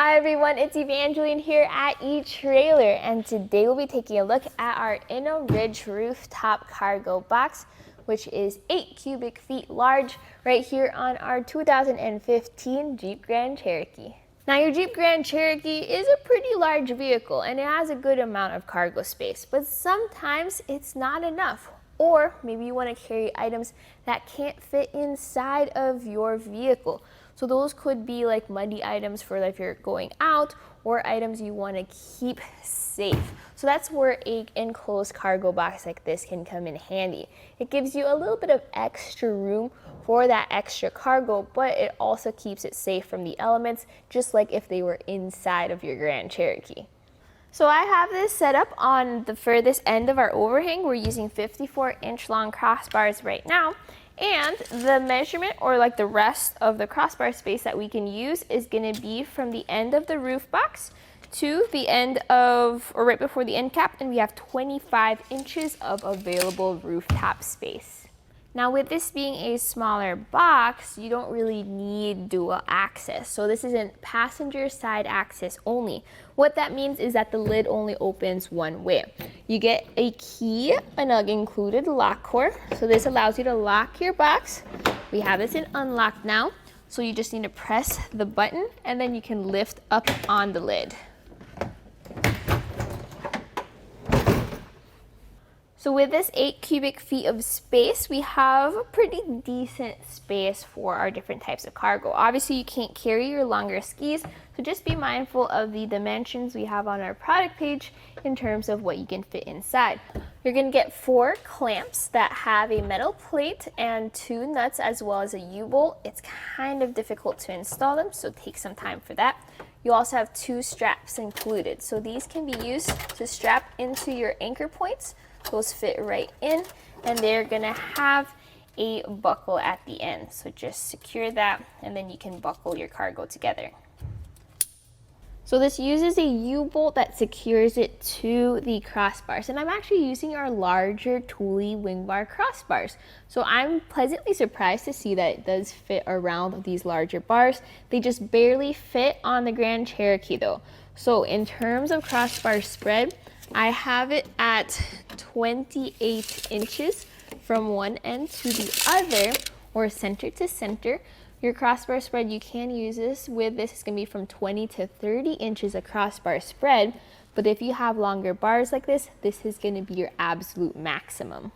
Hi everyone, it's Evangeline here at eTrailer, and today we'll be taking a look at our Inno Ridge Rooftop Cargo Box, which is 8 cubic feet large, right here on our 2015 Jeep Grand Cherokee. Now your Jeep Grand Cherokee is a pretty large vehicle and it has a good amount of cargo space, but sometimes it's not enough. Or maybe you want to carry items that can't fit inside of your vehicle. So those could be like muddy items for if you're going out, or items you want to keep safe. So that's where an enclosed cargo box like this can come in handy. It gives you a little bit of extra room for that extra cargo, but it also keeps it safe from the elements, just like if they were inside of your Grand Cherokee. So I have this set up on the furthest end of our overhang. We're using 54-inch long crossbars right now. And the measurement, or like the rest of the crossbar space that we can use, is going to be from the end of the roof box to the end of, or right before the end cap, and we have 25 inches of available rooftop space. Now with this being a smaller box, you don't really need dual access. So this is a passenger side access only. What that means is that the lid only opens one way. You get a key and an included lock core. So this allows you to lock your box. We have this in unlock now. So you just need to press the button and then you can lift up on the lid. So with this 8 cubic feet of space, we have a pretty decent space for our different types of cargo. Obviously, you can't carry your longer skis, so just be mindful of the dimensions we have on our product page in terms of what you can fit inside. You're going to get 4 clamps that have a metal plate and 2 nuts as well as a U-bolt. It's kind of difficult to install them, so take some time for that. You also have 2 straps included, so these can be used to strap into your anchor points. Those fit right in, and they're gonna have a buckle at the end. So just secure that, and then you can buckle your cargo together. So this uses a U-bolt that secures it to the crossbars, and I'm actually using our larger Thule wing bar crossbars. So I'm pleasantly surprised to see that it does fit around these larger bars. They just barely fit on the Grand Cherokee though. So in terms of crossbar spread, I have it at 28 inches from one end to the other, or center to center. Your crossbar spread, you can use this with this. It's going to be from 20 to 30 inches of crossbar spread. But if you have longer bars like this is going to be your absolute maximum.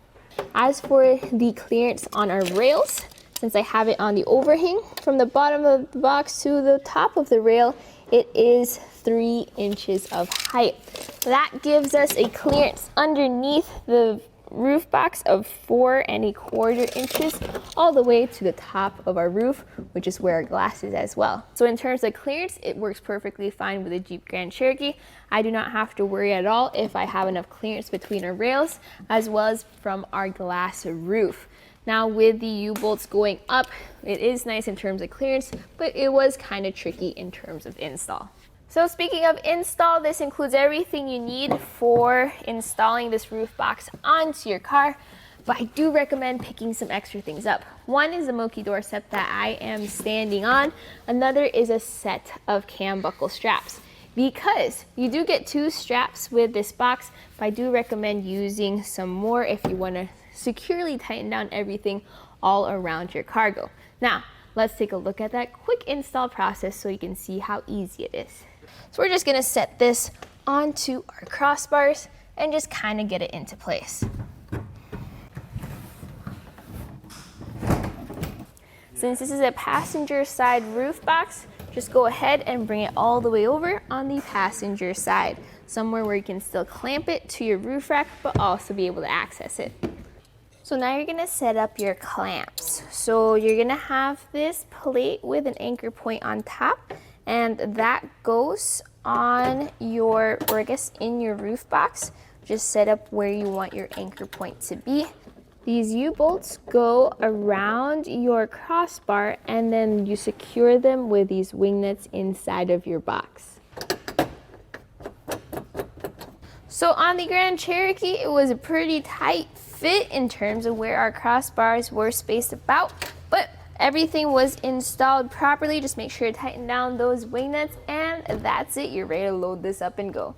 As for the clearance on our rails, since I have it on the overhang, from the bottom of the box to the top of the rail, it is 3 inches of height. That gives us a clearance underneath the roof box of 4¼ inches all the way to the top of our roof, which is where our glass is as well. So in terms of clearance, it works perfectly fine with the Jeep Grand Cherokee. I do not have to worry at all if I have enough clearance between our rails as well as from our glass roof. Now with the U-bolts going up, it is nice in terms of clearance, but it was kind of tricky in terms of install. So speaking of install, this includes everything you need for installing this roof box onto your car, but I do recommend picking some extra things up. One is the Moki door set that I am standing on. Another is a set of cam buckle straps. Because you do get 2 straps with this box, but I do recommend using some more if you want to securely tighten down everything all around your cargo. Now, let's take a look at that quick install process so you can see how easy it is. So we're just gonna set this onto our crossbars and just kind of get it into place. Since this is a passenger side roof box, just go ahead and bring it all the way over on the passenger side, somewhere where you can still clamp it to your roof rack, but also be able to access it. So now you're gonna set up your clamps. So you're gonna have this plate with an anchor point on top, and that goes on your, or I guess in your roof box. Just set up where you want your anchor point to be. These U-bolts go around your crossbar, and then you secure them with these wing nuts inside of your box. So on the Grand Cherokee, it was a pretty tight fit in terms of where our crossbars were spaced about, but Everything was installed properly. Just make sure to tighten down those wing nuts, and that's it. You're ready to load this up and go.